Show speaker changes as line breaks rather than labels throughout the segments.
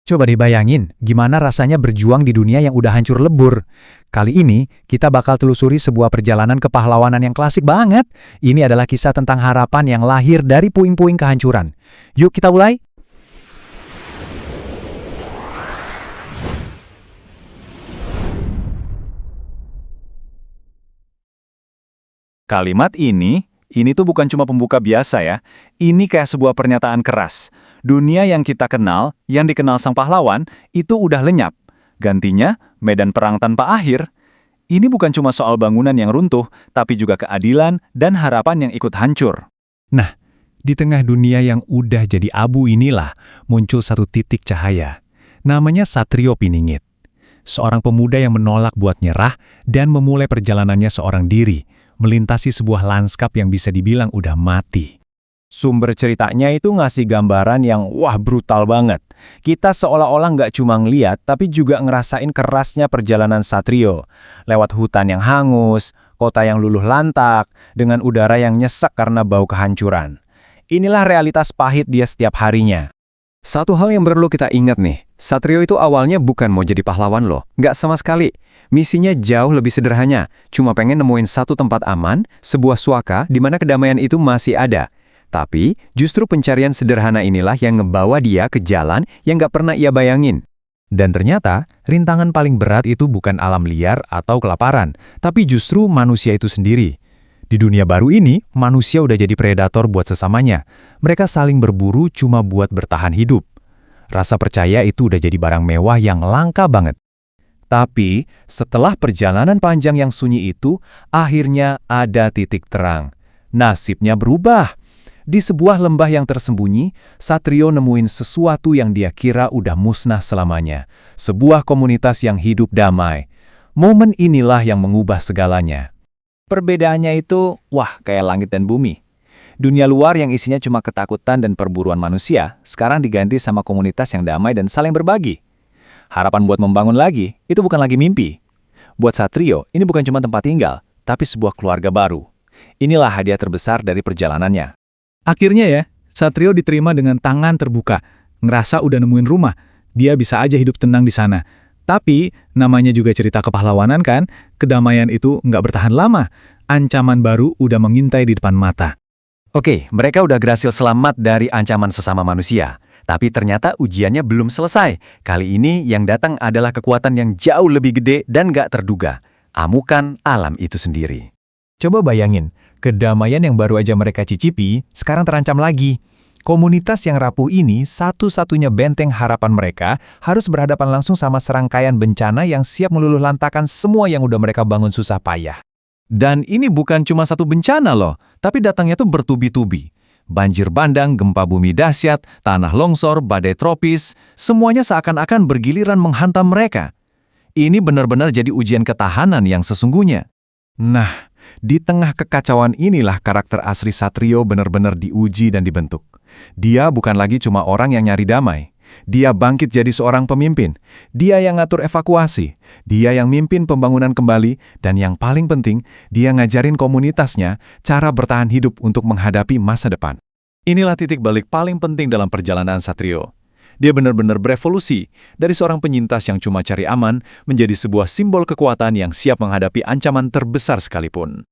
Coba deh bayangin, gimana rasanya berjuang di dunia yang udah hancur lebur. Kali ini, kita bakal telusuri sebuah perjalanan kepahlawanan yang klasik banget. Ini adalah kisah tentang harapan yang lahir dari puing-puing kehancuran. Yuk kita mulai.
Kalimat ini tuh bukan cuma pembuka biasa ya. Ini kayak sebuah pernyataan keras. Dunia yang kita kenal, yang dikenal sang pahlawan, itu udah lenyap. Gantinya, medan perang tanpa akhir. Ini bukan cuma soal bangunan yang runtuh, tapi juga keadilan dan harapan yang ikut hancur.
Nah, di tengah dunia yang udah jadi abu inilah muncul satu titik cahaya. Namanya Satrio Piningit. Seorang pemuda yang menolak buat nyerah dan memulai perjalanannya seorang diri, melintasi sebuah lanskap yang bisa dibilang udah mati.
Sumber ceritanya itu ngasih gambaran yang wah brutal banget. Kita seolah-olah nggak cuma ngeliat, tapi juga ngerasain kerasnya perjalanan Satrio. Lewat hutan yang hangus, kota yang luluh lantak, dengan udara yang nyesek karena bau kehancuran. Inilah realitas pahit dia setiap harinya.
Satu hal yang perlu kita ingat nih, Satrio itu awalnya bukan mau jadi pahlawan loh, nggak sama sekali. Misinya jauh lebih sederhana, cuma pengen nemuin satu tempat aman, sebuah suaka di mana kedamaian itu masih ada. Tapi, justru pencarian sederhana inilah yang ngebawa dia ke jalan yang nggak pernah ia bayangin.
Dan ternyata, rintangan paling berat itu bukan alam liar atau kelaparan, tapi justru manusia itu sendiri. Di dunia baru ini, manusia udah jadi predator buat sesamanya. Mereka saling berburu cuma buat bertahan hidup. Rasa percaya itu udah jadi barang mewah yang langka banget. Tapi, setelah perjalanan panjang yang sunyi itu, akhirnya ada titik terang. Nasibnya berubah. Di sebuah lembah yang tersembunyi, Satrio nemuin sesuatu yang dia kira udah musnah selamanya. Sebuah komunitas yang hidup damai. Momen inilah yang mengubah segalanya.
Perbedaannya itu, wah kayak langit dan bumi. Dunia luar yang isinya cuma ketakutan dan perburuan manusia, sekarang diganti sama komunitas yang damai dan saling berbagi. Harapan buat membangun lagi, itu bukan lagi mimpi. Buat Satrio, ini bukan cuma tempat tinggal, tapi sebuah keluarga baru. Inilah hadiah terbesar dari perjalanannya.
Akhirnya ya, Satrio diterima dengan tangan terbuka. Ngerasa udah nemuin rumah, dia bisa aja hidup tenang di sana. Tapi, namanya juga cerita kepahlawanan kan, kedamaian itu nggak bertahan lama. Ancaman baru udah mengintai di depan mata.
Oke, mereka udah berhasil selamat dari ancaman sesama manusia. Tapi ternyata ujiannya belum selesai. Kali ini yang datang adalah kekuatan yang jauh lebih gede dan nggak terduga. Amukan alam itu sendiri.
Coba bayangin, kedamaian yang baru aja mereka cicipi, sekarang terancam lagi. Komunitas yang rapuh ini, satu-satunya benteng harapan mereka, harus berhadapan langsung sama serangkaian bencana yang siap meluluh lantakan semua yang udah mereka bangun susah payah.
Dan ini bukan cuma satu bencana loh, tapi datangnya tuh bertubi-tubi. Banjir bandang, gempa bumi dahsyat, tanah longsor, badai tropis, semuanya seakan-akan bergiliran menghantam mereka. Ini benar-benar jadi ujian ketahanan yang sesungguhnya. Nah, di tengah kekacauan inilah karakter asli Satrio benar-benar diuji dan dibentuk. Dia bukan lagi cuma orang yang nyari damai. Dia bangkit jadi seorang pemimpin. Dia yang ngatur evakuasi. Dia yang mimpin pembangunan kembali. Dan yang paling penting, dia ngajarin komunitasnya cara bertahan hidup untuk menghadapi masa depan. Inilah titik balik paling penting dalam perjalanan Satrio. Dia benar-benar berevolusi dari seorang penyintas yang cuma cari aman menjadi sebuah simbol kekuatan yang siap menghadapi ancaman terbesar sekalipun.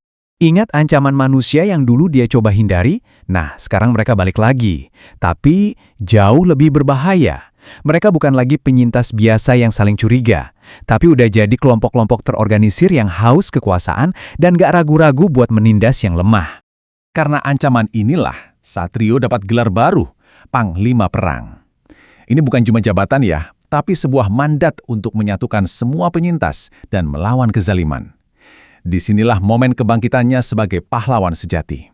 Ingat ancaman manusia yang dulu dia coba hindari? Nah, sekarang mereka balik lagi. Tapi jauh lebih berbahaya. Mereka bukan lagi penyintas biasa yang saling curiga, tapi udah jadi kelompok-kelompok terorganisir yang haus kekuasaan dan gak ragu-ragu buat menindas yang lemah.
Karena ancaman inilah, Satrio dapat gelar baru, Panglima Perang. Ini bukan cuma jabatan ya, tapi sebuah mandat untuk menyatukan semua penyintas dan melawan kezaliman. Disinilah momen kebangkitannya sebagai pahlawan sejati.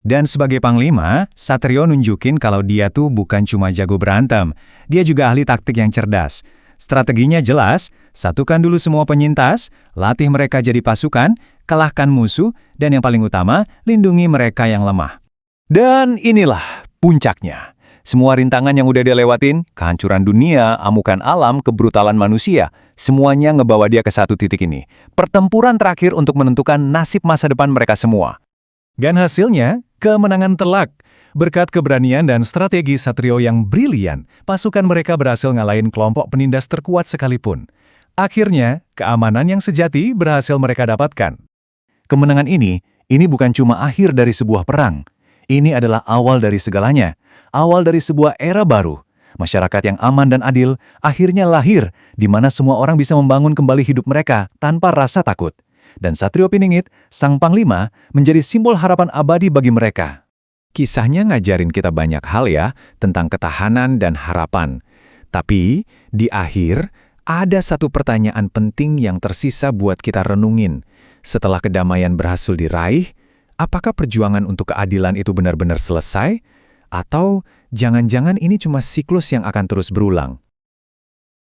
Dan sebagai panglima, Satrio nunjukin kalau dia tuh bukan cuma jago berantem, dia juga ahli taktik yang cerdas. Strateginya jelas, satukan dulu semua penyintas, latih mereka jadi pasukan, kalahkan musuh, dan yang paling utama, lindungi mereka yang lemah.
Dan inilah puncaknya. Semua rintangan yang udah dia lewatin, kehancuran dunia, amukan alam, kebrutalan manusia, semuanya ngebawa dia ke satu titik ini. Pertempuran terakhir untuk menentukan nasib masa depan mereka semua.
Dan hasilnya, kemenangan telak.
Berkat keberanian dan strategi Satrio yang brilian, pasukan mereka berhasil ngalahin kelompok penindas terkuat sekalipun. Akhirnya, keamanan yang sejati berhasil mereka dapatkan. Kemenangan ini bukan cuma akhir dari sebuah perang. Ini adalah awal dari segalanya, awal dari sebuah era baru. Masyarakat yang aman dan adil akhirnya lahir, di mana semua orang bisa membangun kembali hidup mereka tanpa rasa takut. Dan Satrio Piningit, sang panglima, menjadi simbol harapan abadi bagi mereka.
Kisahnya ngajarin kita banyak hal ya, tentang ketahanan dan harapan. Tapi, di akhir, ada satu pertanyaan penting yang tersisa buat kita renungin. Setelah kedamaian berhasil diraih, apakah perjuangan untuk keadilan itu benar-benar selesai? Atau jangan-jangan ini cuma siklus yang akan terus berulang?